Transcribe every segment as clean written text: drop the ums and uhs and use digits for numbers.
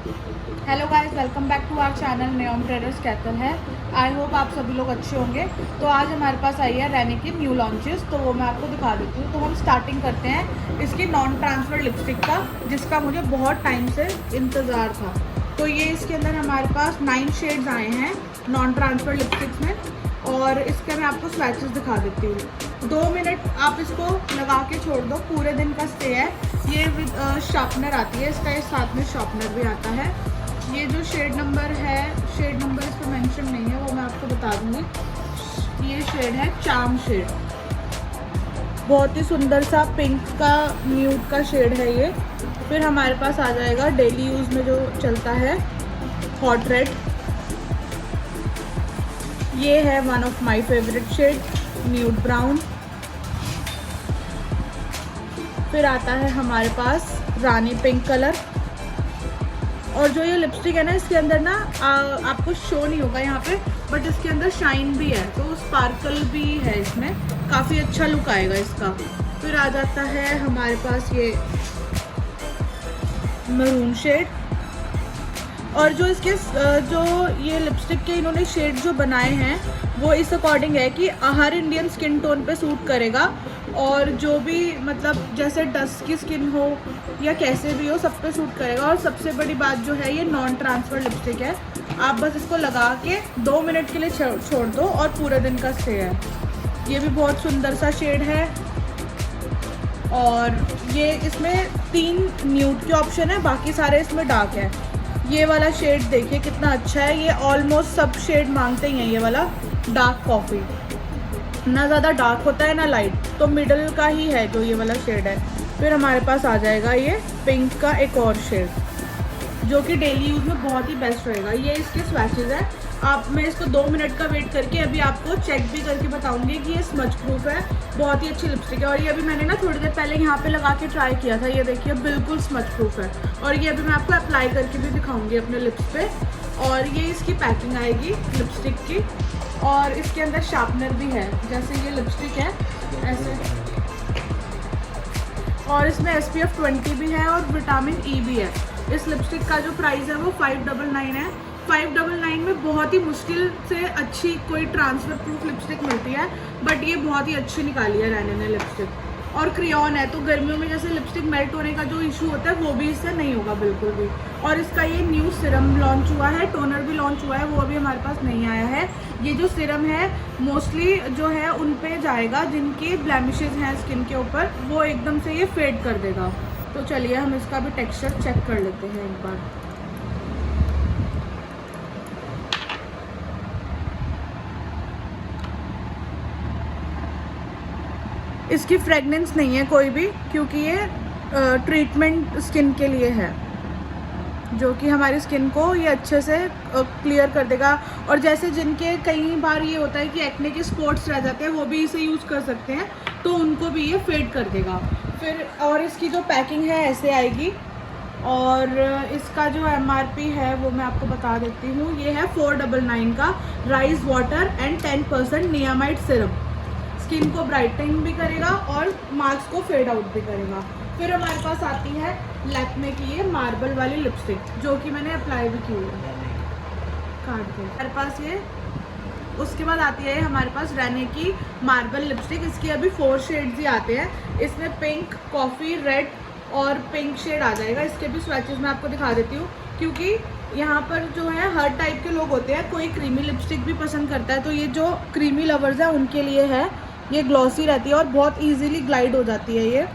Hello guys, welcome back to our channel Neom traders Kaithal है। I hope आप सभी लोग अच्छे होंगे। तो आज हमारे पास आई है रैनी की न्यू लॉन्चेस, तो वो मैं आपको दिखा देती हूँ। तो हम स्टार्टिंग करते हैं इसकी नॉन ट्रांसफर लिपस्टिक का, जिसका मुझे बहुत टाइम से इंतज़ार था। तो ये इसके अंदर हमारे पास 9 शेड्स आए हैं नॉन ट्रांसफर लिपस्टिक्स में, और इसके मैं आपको स्वैचेस दिखा देती हूँ। 2 मिनट आप इसको लगा के छोड़ दो, पूरे दिन का स्टे है। ये विद शार्पनर आती है, इसका इस साथ में शार्पनर भी आता है। ये जो शेड नंबर है, शेड नंबर इस पर मेंशन नहीं है, वो मैं आपको बता दूँगी। ये शेड है चार्म शेड, बहुत ही सुंदर सा पिंक का न्यूड का शेड है ये। फिर हमारे पास आ जाएगा डेली यूज़ में जो चलता है हॉट रेड, ये है one of my favourite shade nude brown. फिर आता है हमारे पास रानी पिंक कलर। और जो ये लिपस्टिक है ना, इसके अंदर ना आपको शो नहीं होगा यहाँ पे, बट इसके अंदर शाइन भी है, तो स्पार्कल भी है इसमें, काफ़ी अच्छा लुक आएगा इसका। फिर आ जाता है हमारे पास ये मरून शेड। और जो इसके जो ये लिपस्टिक के इन्होंने शेड जो बनाए हैं वो इस अकॉर्डिंग है कि हर इंडियन स्किन टोन पे सूट करेगा, और जो भी मतलब जैसे डस्ट की स्किन हो या कैसे भी हो, सब पे सूट करेगा। और सबसे बड़ी बात जो है, ये नॉन ट्रांसफर लिपस्टिक है। आप बस इसको लगा के 2 मिनट के लिए छोड़ दो और पूरे दिन का स्टे है। ये भी बहुत सुंदर सा शेड है। और ये इसमें 3 न्यूड के ऑप्शन है, बाकी सारे इसमें डार्क है। ये वाला शेड देखिए कितना अच्छा है, ये ऑलमोस्ट सब शेड मांगते ही हैं। ये वाला डार्क कॉफ़ी, ना ज़्यादा डार्क होता है ना लाइट, तो मिडल का ही है जो ये वाला शेड है। फिर हमारे पास आ जाएगा ये पिंक का एक और शेड, जो कि डेली यूज़ में बहुत ही बेस्ट रहेगा। ये इसके स्वैचेस है। मैं इसको 2 मिनट का वेट करके अभी आपको चेक भी करके बताऊंगी कि ये स्मच प्रूफ है, बहुत ही अच्छी लिपस्टिक है। और ये अभी मैंने ना थोड़ी देर पहले यहाँ पे लगा के ट्राई किया था, ये देखिए बिल्कुल स्मच प्रूफ है। और ये अभी मैं आपको अप्लाई करके भी दिखाऊंगी अपने लिप्स पे। और ये इसकी पैकिंग आएगी लिपस्टिक की, और इसके अंदर शार्पनर भी है, जैसे ये लिपस्टिक है ऐसे। और इसमें SPF 20 भी है और विटामिन E भी है। इस लिपस्टिक का जो प्राइस है वो 599 है। 599 में बहुत ही मुश्किल से अच्छी कोई ट्रांसफर प्रूफ लिपस्टिक मिलती है, बट ये बहुत ही अच्छी निकाली है रैनी ने लिपस्टिक। और क्रेयॉन है, तो गर्मियों में जैसे लिपस्टिक मेल्ट होने का जो इशू होता है वो भी इससे नहीं होगा बिल्कुल भी। और इसका ये न्यू सिरम लॉन्च हुआ है, टोनर भी लॉन्च हुआ है, वो अभी हमारे पास नहीं आया है। ये जो सिरम है मोस्टली जो है उन पे जाएगा जिनकी ब्लेमिशेस हैं स्किन के ऊपर, वो एकदम से ये फेड कर देगा। तो चलिए हम इसका भी टेक्सचर चेक कर लेते हैं एक बार। इसकी फ्रेगनेंस नहीं है कोई भी, क्योंकि ये ट्रीटमेंट स्किन के लिए है, जो कि हमारी स्किन को ये अच्छे से क्लियर कर देगा। और जैसे जिनके कई बार ये होता है कि एक्ने के स्पॉट्स रह जाते हैं, वो भी इसे यूज़ कर सकते हैं, तो उनको भी ये फेड कर देगा। फिर और इसकी जो पैकिंग है ऐसे आएगी। और इसका जो MRP है वो मैं आपको बता देती हूँ, ये है 499 का rice water and 10% niacinamide serum. Skin को ब्राइटनिंग भी करेगा और मार्क्स को फेड आउट भी करेगा। फिर हमारे पास आती है लैक्मे की ये मार्बल वाली लिपस्टिक, जो कि मैंने अप्लाई भी की है काट के। हमारे पास ये, उसके बाद आती है हमारे पास रैनी की मार्बल लिपस्टिक। इसकी अभी 4 शेड्स ही आते हैं। इसमें पिंक, कॉफ़ी, रेड और पिंक शेड आ जाएगा। इसके भी स्वैचेस मैं आपको दिखा देती हूँ, क्योंकि यहाँ पर जो है हर टाइप के लोग होते हैं। कोई क्रीमी लिपस्टिक भी पसंद करता है, तो ये जो क्रीमी लवर्स हैं उनके लिए है। ये ग्लॉसी रहती है और बहुत इजीली ग्लाइड हो जाती है। ये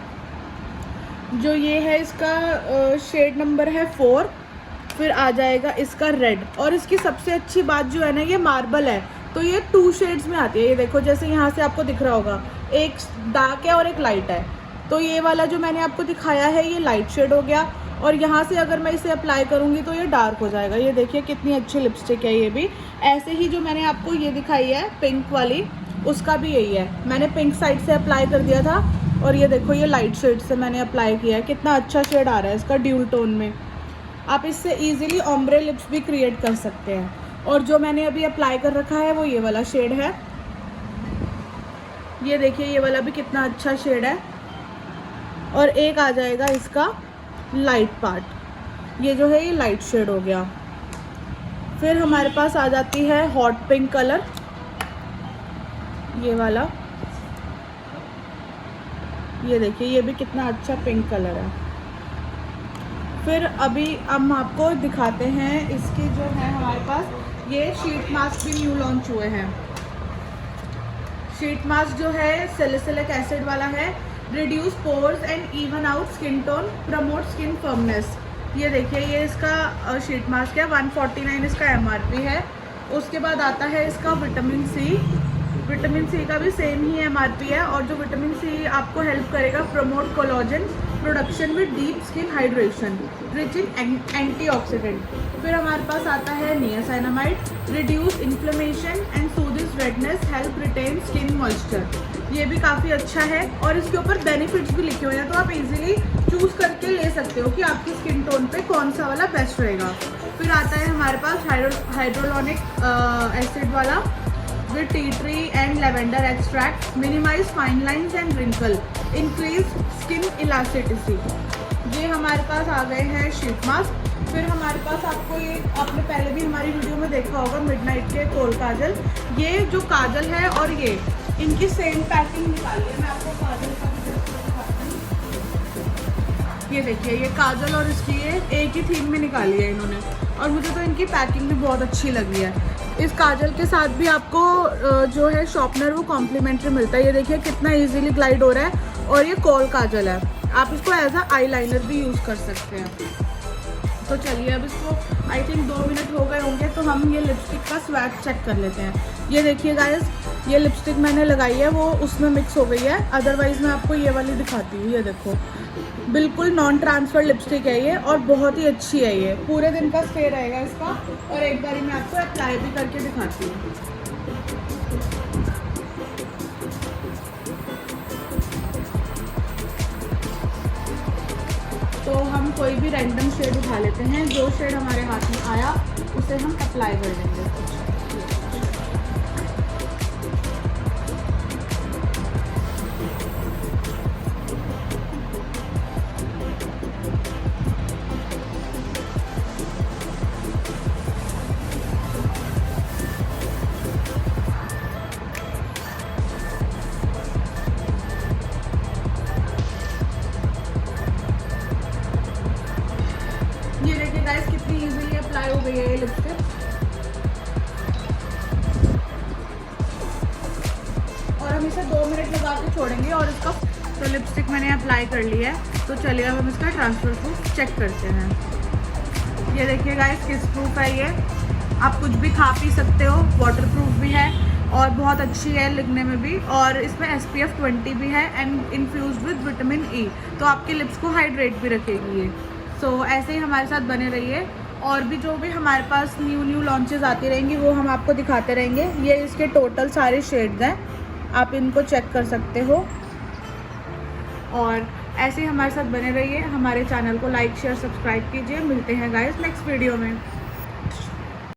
जो ये है इसका शेड नंबर है 4। फिर आ जाएगा इसका रेड। और इसकी सबसे अच्छी बात जो है ना, ये मार्बल है, तो ये 2 शेड्स में आती है। ये देखो, जैसे यहाँ से आपको दिख रहा होगा, एक डार्क है और एक लाइट है। तो ये वाला जो मैंने आपको दिखाया है ये लाइट शेड हो गया, और यहाँ से अगर मैं इसे अप्लाई करूँगी तो ये डार्क हो जाएगा। ये देखिए कितनी अच्छी लिपस्टिक है ये भी। ऐसे ही जो मैंने आपको ये दिखाई है पिंक वाली, उसका भी यही है। मैंने पिंक साइड से अप्लाई कर दिया था, और ये देखो ये लाइट शेड से मैंने अप्लाई किया है। कितना अच्छा शेड आ रहा है इसका ड्यूल टोन में। आप इससे इजीली ऑम्ब्रे लिप्स भी क्रिएट कर सकते हैं। और जो मैंने अभी अप्लाई कर रखा है वो ये वाला शेड है। ये देखिए ये वाला भी कितना अच्छा शेड है। और एक आ जाएगा इसका लाइट पार्ट। ये जो है ये लाइट शेड हो गया। फिर हमारे पास आ जाती है हॉट पिंक कलर, ये वाला। ये देखिए ये भी कितना अच्छा पिंक कलर है। फिर अभी हम आपको दिखाते हैं इसके जो है हमारे पास ये शीट मास्क भी न्यू लॉन्च हुए हैं। शीट मास्क जो है सैलिसिलिक एसिड वाला है, reduce pores and even out skin tone, promote skin firmness. ये देखिए ये इसका शीट मास्क है, 149 इसका MRP है। उसके बाद आता है इसका विटामिन सी। विटामिन सी का भी सेम ही MRP है, और जो विटामिन सी आपको हेल्प करेगा promote collagen production with deep skin hydration, rich in antioxidant. फिर हमारे पास आता है niacinamide, reduce inflammation and soothes redness, help retain skin moisture. ये भी काफ़ी अच्छा है, और इसके ऊपर बेनिफिट्स भी लिखे हुए हैं, तो आप इजीली चूज़ करके ले सकते हो कि आपकी स्किन टोन पे कौन सा वाला बेस्ट रहेगा। फिर आता है हमारे पास हाइड्रोलॉनिक एसिड वाला with tea tree and lavender extract, minimize fine lines and wrinkle, increase skin elasticity। ये हमारे पास आ गए हैं शीट मास्क। फिर हमारे पास आपको ये आपने पहले भी हमारी वीडियो में देखा होगा मिडनाइट के कोल काजल। ये जो काजल है और ये इनकी सेम पैकिंग निकाली है। मैं आपको काजल का भी दिखाती हूँ। ये देखिए ये काजल और इसकी ये एक ही थीम में निकाली है इन्होंने, और मुझे तो इनकी पैकिंग भी बहुत अच्छी लगी है। इस काजल के साथ भी आपको जो है शॉर्पनर वो कॉम्प्लीमेंट्री मिलता है। ये देखिए कितना इजीली ग्लाइड हो रहा है, और ये कोल काजल है, आप इसको एज अ आई लाइनर भी यूज़ कर सकते हैं। तो चलिए अब इसको आई थिंक 2 मिनट हो गए होंगे, तो हम ये लिपस्टिक का स्वैग चेक कर लेते हैं। ये देखिए गाइस ये लिपस्टिक मैंने लगाई है वो उसमें मिक्स हो गई है, अदरवाइज़ मैं आपको ये वाली दिखाती हूँ। ये देखो बिल्कुल नॉन ट्रांसफर लिपस्टिक है ये, और बहुत ही अच्छी है। ये पूरे दिन का स्टे रहेगा इसका, और एक बारी मैं आपको अप्लाई भी करके दिखाती हूँ। तो हम कोई भी रैंडम शेड उठा लेते हैं, जो शेड हमारे हाथ में आया उसे हम अप्लाई कर देंगे। ये देखिए गाइस कितनी इजीली अप्लाई हो गई है ये लिपस्टिक, और हम इसे 2 मिनट लगा के छोड़ेंगे। और इसका तो लिपस्टिक मैंने अप्लाई कर ली है, तो चलिए अब हम इसका ट्रांसफर प्रूफ चेक करते हैं। ये देखिए गाइस किस प्रूफ है ये, आप कुछ भी खा पी सकते हो, वाटर प्रूफ भी है और बहुत अच्छी है लिखने में भी, और इसमें SPF 20 भी है and infuse with vitamin E, तो आपके लिप्स को हाइड्रेट भी रखेगी ये। सो ऐसे ही हमारे साथ बने रहिए, और भी जो भी हमारे पास न्यू लॉन्चेस आती रहेंगी वो हम आपको दिखाते रहेंगे। ये इसके टोटल सारे शेड्स हैं, आप इनको चेक कर सकते हो, और ऐसे ही हमारे साथ बने रहिए। हमारे चैनल को लाइक शेयर सब्सक्राइब कीजिए। मिलते हैं गाइस नेक्स्ट वीडियो में।